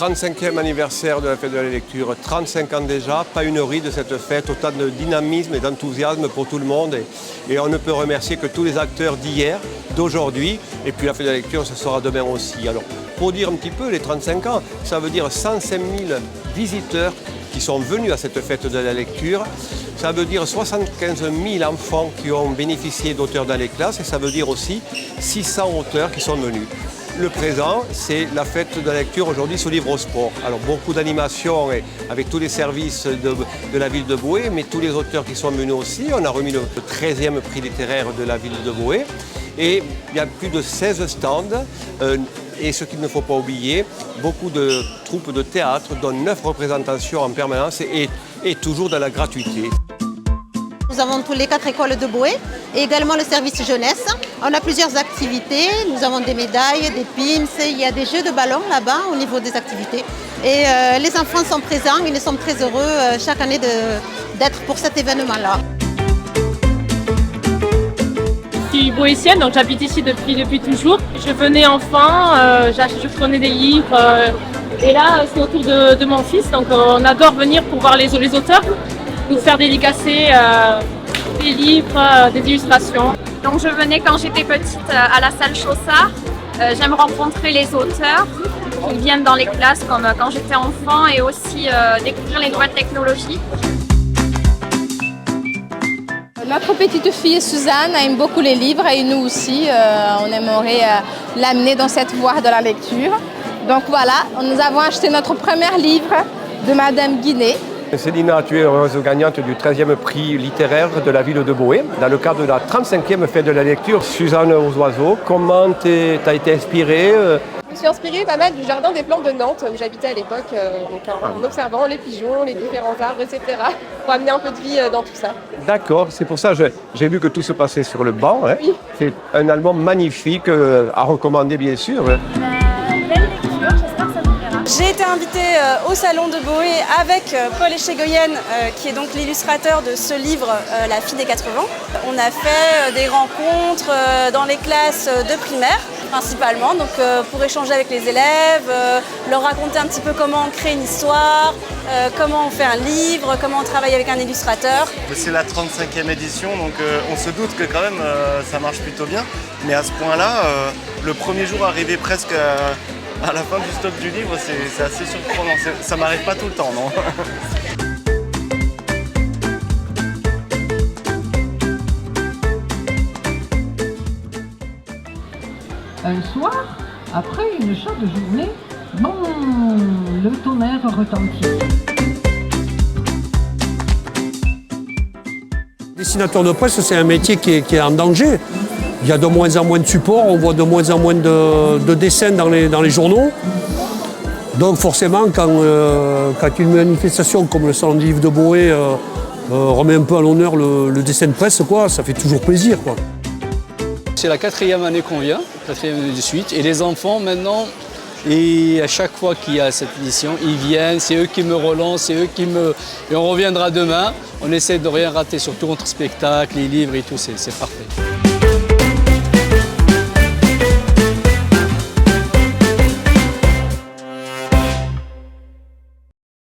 35e anniversaire de la fête de la lecture, 35 ans déjà, pas une ride de cette fête, autant de dynamisme et d'enthousiasme pour tout le monde. Et on ne peut remercier que tous les acteurs d'hier, d'aujourd'hui, et puis la fête de la lecture, ça sera demain aussi. Alors, pour dire un petit peu, les 35 ans, ça veut dire 105 000 visiteurs qui sont venus à cette fête de la lecture. Ça veut dire 75 000 enfants qui ont bénéficié d'auteurs dans les classes et ça veut dire aussi 600 auteurs qui sont venus. Le présent, c'est la fête de la lecture aujourd'hui sous livre au sport. Alors beaucoup d'animations avec tous les services de la ville de Boë, mais tous les auteurs qui sont venus aussi. On a remis le 13e prix littéraire de la ville de Boë. Et il y a plus de 16 stands. Et ce qu'il ne faut pas oublier, beaucoup de troupes de théâtre, dont 9 représentations en permanence et toujours dans la gratuité. Nous avons tous les 4 écoles de Boë et également le service jeunesse. On a plusieurs activités, nous avons des médailles, des pins, il y a des jeux de ballon là-bas au niveau des activités. Et les enfants sont présents et nous sommes très heureux chaque année d'être pour cet événement-là. Je suis boétienne, donc j'habite ici depuis toujours. Je venais enfant, je prenais des livres et là c'est au tour de mon fils, donc on adore venir pour voir les auteurs, nous faire dédicacer des livres, des illustrations. Donc je venais quand j'étais petite à la salle Chaussard. J'aime rencontrer les auteurs qui viennent dans les classes comme quand j'étais enfant et aussi découvrir les nouvelles technologies. Notre petite fille Suzanne aime beaucoup les livres et nous aussi, on aimerait l'amener dans cette voie de la lecture. Donc voilà, nous avons acheté notre premier livre de Madame Guinet. Célina, tu es heureuse gagnante du 13e prix littéraire de la ville de Boë, dans le cadre de la 35e fête de la lecture. Suzanne aux oiseaux, comment t'as été inspirée Je me suis inspirée pas mal du jardin des plantes de Nantes où j'habitais à l'époque, en observant les pigeons, les différents arbres, etc. pour amener un peu de vie dans tout ça. D'accord, c'est pour ça que j'ai vu que tout se passait sur le banc. Hein. Oui. C'est un album magnifique à recommander bien sûr. Belle lecture, j'espère que ça vous plaira. J'ai été invitée au salon de Boë avec Paul Echegoyen, qui est donc l'illustrateur de ce livre, La fille des 80. On a fait des rencontres dans les classes de primaire, principalement, donc pour échanger avec les élèves, leur raconter un petit peu comment on crée une histoire, comment on fait un livre, comment on travaille avec un illustrateur. C'est la 35e édition, donc on se doute que quand même ça marche plutôt bien. Mais à ce point-là, le premier jour arrivé presque à la fin du stock du livre, c'est assez surprenant. Ça m'arrive pas tout le temps, non? Un soir, après une chaude journée, bon, le tonnerre retentit. Dessinateur de presse, c'est un métier qui est en danger. Il y a de moins en moins de supports, on voit de moins en moins de dessins dans les journaux. Donc forcément, quand une manifestation comme le Salon du Livre de Boë remet un peu à l'honneur le dessin de presse, quoi, ça fait toujours plaisir, quoi. C'est la 4e année qu'on vient, 4e année de suite, et les enfants maintenant, et à chaque fois qu'il y a cette édition, ils viennent, c'est eux qui me relancent, c'est eux qui me... Et on reviendra demain, on essaie de rien rater, surtout entre spectacles, les livres et tout, c'est parfait.